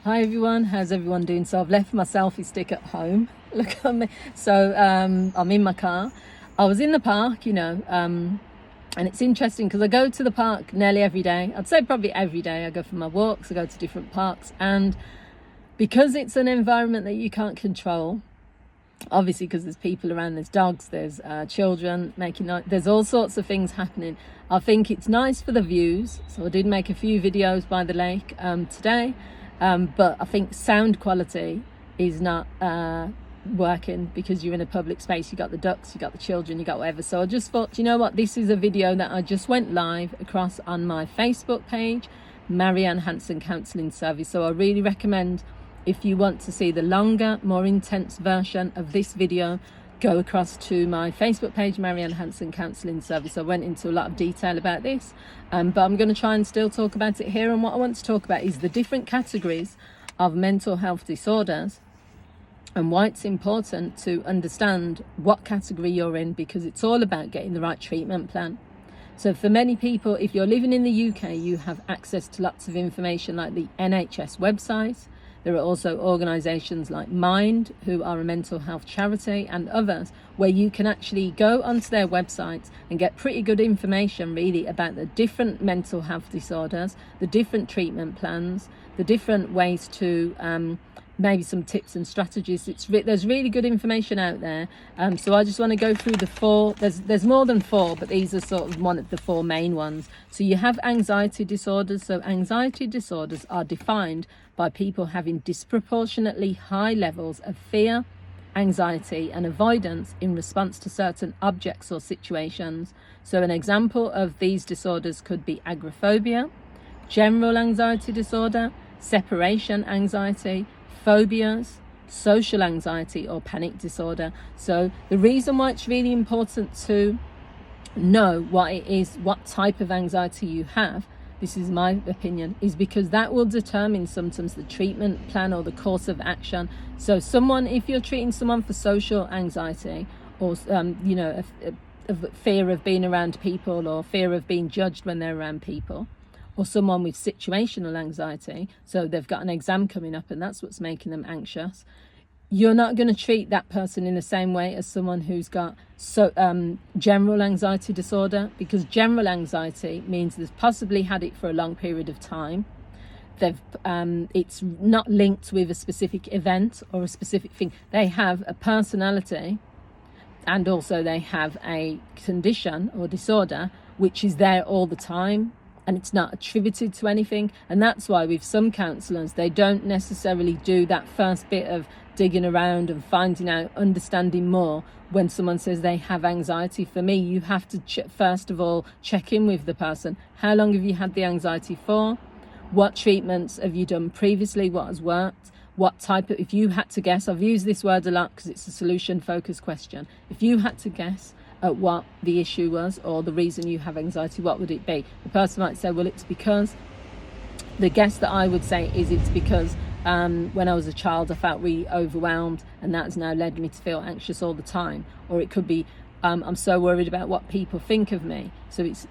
Hi everyone, how's everyone doing? So I've left my selfie stick at home. Look at me. So I'm in my car. I was in the park, and it's interesting because I go to the park nearly every day. I'd say probably every day. I go for my walks, I go to different parks, and because it's an environment that you can't control, obviously because there's people around, there's dogs, there's children making noise, there's all sorts of things happening. I think it's nice for the views, so I did make a few videos by the lake today. But I think sound quality is not working because you're in a public space. You got the ducks, you got the children, you got whatever. So I just thought, you know what, this is a video that I just went live across on my Facebook page, Marianne Hanson Counselling Service. So I really recommend, if you want to see the longer, more intense version of this video, go across to my Facebook page, Marianne Hanson Counselling Service. I went into a lot of detail about this, but I'm going to try and still talk about it here. And what I want to talk about is the different categories of mental health disorders and why it's important to understand what category you're in, because it's all about getting the right treatment plan. So for many people, if you're living in the UK, you have access to lots of information like the NHS website. There are also organisations like Mind, who are a mental health charity, and others, where you can actually go onto their websites and get pretty good information really about the different mental health disorders, the different treatment plans, the different ways to maybe some tips and strategies. There's really good information out there. So I just want to go through the four. There's more than four, but these are sort of one of the four main ones. So you have anxiety disorders. So anxiety disorders are defined by people having disproportionately high levels of fear, anxiety and avoidance in response to certain objects or situations. So an example of these disorders could be agoraphobia, general anxiety disorder, separation anxiety, phobias, social anxiety or panic disorder. So the reason why it's really important to know what it is, what type of anxiety you have, this is my opinion, is because that will determine sometimes the treatment plan or the course of action. So if you're treating someone for social anxiety or a fear of being around people or fear of being judged when they're around people, or someone with situational anxiety, so they've got an exam coming up and that's what's making them anxious, you're not going to treat that person in the same way as someone who's got general anxiety disorder, because general anxiety means they've possibly had it for a long period of time. It's not linked with a specific event or a specific thing. They have a personality and also they have a condition or disorder which is there all the time, and it's not attributed to anything. And that's why with some counsellors, they don't necessarily do that first bit of digging around and finding out, understanding more when someone says they have anxiety. For me, you have to first of all check in with the person. How long have you had the anxiety for? What treatments have you done previously? What has worked? What type of, if you had to guess, I've used this word a lot because it's a solution focused question. If you had to guess at what the issue was or the reason you have anxiety, what would it be? The person might say, well, it's because, the guess that I would say is it's because when I was a child I felt really overwhelmed and that has now led me to feel anxious all the time. Or it could be I'm so worried about what people think of me, so its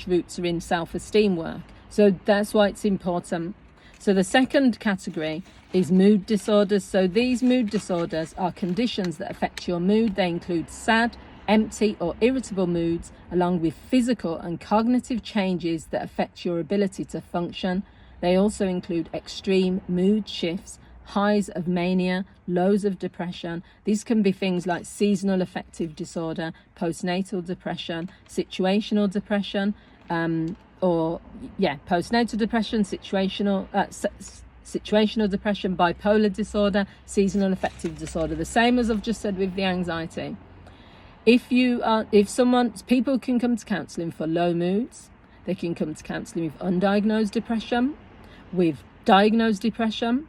roots are in self-esteem work. So that's why it's important. So the second category is mood disorders. So these mood disorders are conditions that affect your mood. They include sad, empty or irritable moods, along with physical and cognitive changes that affect your ability to function. They also include extreme mood shifts, highs of mania, lows of depression. These can be things like seasonal affective disorder, postnatal depression, situational depression, postnatal depression, situational depression, bipolar disorder, seasonal affective disorder. The same as I've just said with the anxiety. People can come to counselling for low moods. They can come to counselling with undiagnosed depression, with diagnosed depression,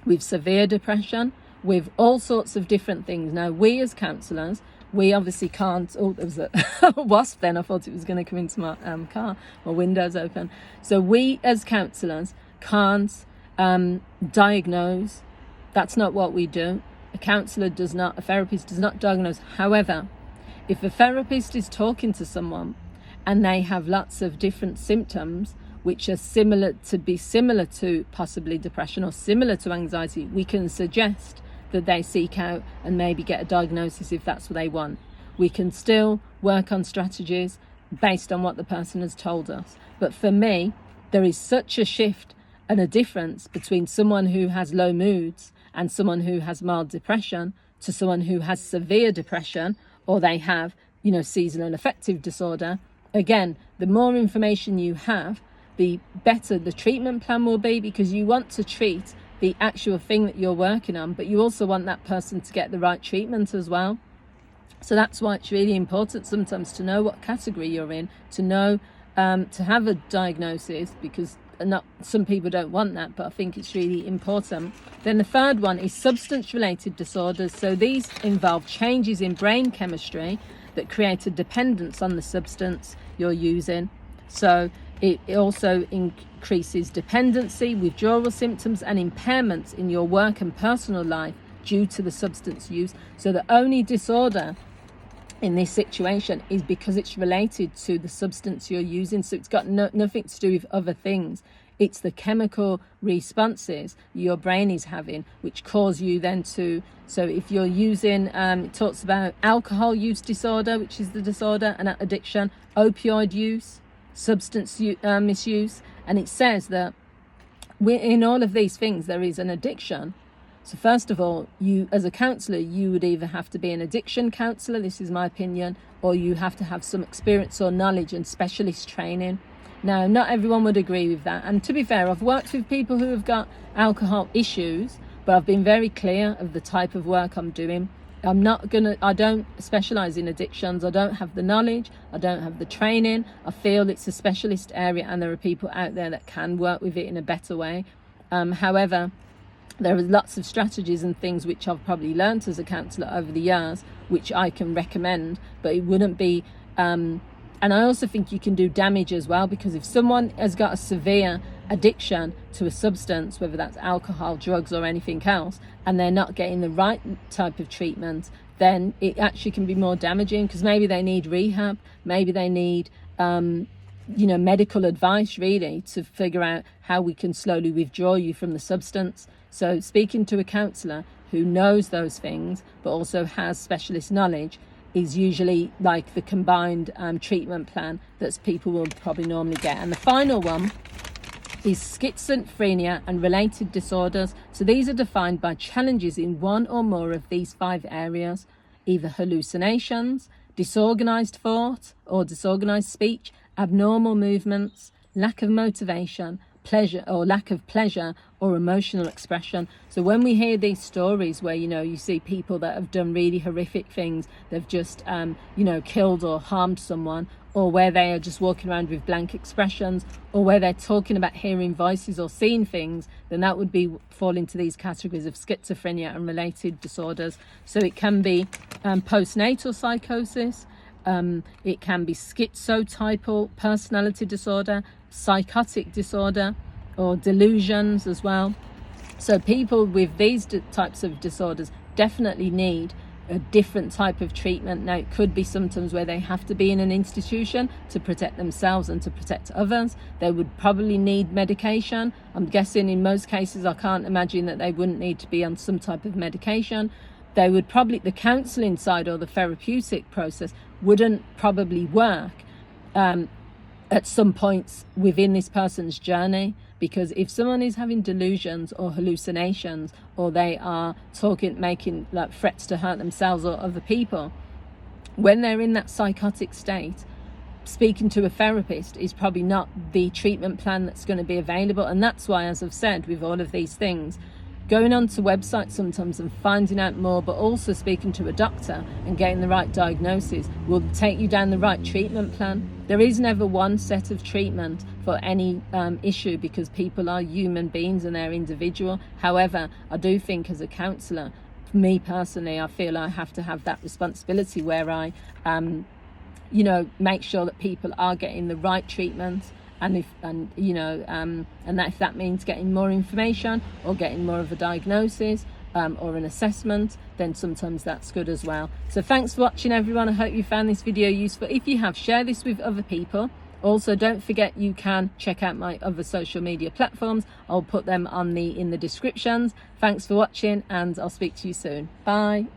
with severe depression, with all sorts of different things. Now, we as counsellors, we obviously can't, there was a wasp then, I thought it was going to come into my car, my window's open. So we as counsellors can't diagnose. That's not what we do. A therapist does not diagnose. However, if a therapist is talking to someone and they have lots of different symptoms, which are similar to possibly depression or similar to anxiety, we can suggest that they seek out and maybe get a diagnosis if that's what they want. We can still work on strategies based on what the person has told us. But for me, there is such a shift and a difference between someone who has low moods and someone who has mild depression to someone who has severe depression, or they have, seasonal affective disorder. Again, the more information you have, the better the treatment plan will be, because you want to treat the actual thing that you're working on, but you also want that person to get the right treatment as well. So that's why it's really important sometimes to know what category you're in, to know, to have a diagnosis, because some people don't want that, but I think it's really important. Then the third one is substance-related disorders. So these involve changes in brain chemistry that create a dependence on the substance you're using. So it also increases dependency, withdrawal symptoms, and impairments in your work and personal life due to the substance use. So the only disorder in this situation is because it's related to the substance you're using. So it's got nothing to do with other things. It's the chemical responses your brain is having which cause you then to, so if you're using, it talks about alcohol use disorder, which is the disorder, and addiction, opioid use, substance misuse, and it says that in all of these things there is an addiction. So first of all, you as a counsellor, you would either have to be an addiction counsellor, this is my opinion, or you have to have some experience or knowledge and specialist training. Now, not everyone would agree with that. And to be fair, I've worked with people who have got alcohol issues, but I've been very clear of the type of work I'm doing. I don't specialise in addictions. I don't have the knowledge. I don't have the training. I feel it's a specialist area and there are people out there that can work with it in a better way. However, there are lots of strategies and things which I've probably learnt as a counsellor over the years, which I can recommend, but it wouldn't be... and I also think you can do damage as well, because if someone has got a severe addiction to a substance, whether that's alcohol, drugs or anything else, and they're not getting the right type of treatment, then it actually can be more damaging, because maybe they need rehab, maybe they need medical advice really to figure out how we can slowly withdraw you from the substance. So speaking to a counsellor who knows those things but also has specialist knowledge is usually like the combined treatment plan that people will probably normally get. And the final one is schizophrenia and related disorders. So these are defined by challenges in one or more of these 5 areas, either hallucinations, disorganized thought or disorganized speech, abnormal movements, lack of motivation, pleasure or lack of pleasure or emotional expression. So when we hear these stories where you see people that have done really horrific things, they've just killed or harmed someone, or where they are just walking around with blank expressions, or where they're talking about hearing voices or seeing things, then that would fall into these categories of schizophrenia and related disorders. So it can be postnatal psychosis, it can be schizotypal personality disorder, psychotic disorder, or delusions as well. So people with these types of disorders definitely need a different type of treatment. Now, it could be sometimes where they have to be in an institution to protect themselves and to protect others. They would probably need medication. I'm guessing in most cases, I can't imagine that they wouldn't need to be on some type of medication. They would probably, the counselling side or the therapeutic process wouldn't probably work at some points within this person's journey, because if someone is having delusions or hallucinations, or they are making like threats to hurt themselves or other people, when they're in that psychotic state, speaking to a therapist is probably not the treatment plan that's going to be available. And that's why, as I've said, with all of these things, going onto websites sometimes and finding out more, but also speaking to a doctor and getting the right diagnosis will take you down the right treatment plan. There is never one set of treatment for any issue, because people are human beings and they're individual. However, I do think as a counsellor, for me personally, I feel I have to have that responsibility where I, make sure that people are getting the right treatment. And if that means getting more information or getting more of a diagnosis or an assessment, then sometimes that's good as well. So thanks for watching, everyone. I hope you found this video useful. If you have, share this with other people. Also, don't forget you can check out my other social media platforms. I'll put them in the descriptions. Thanks for watching, and I'll speak to you soon. Bye.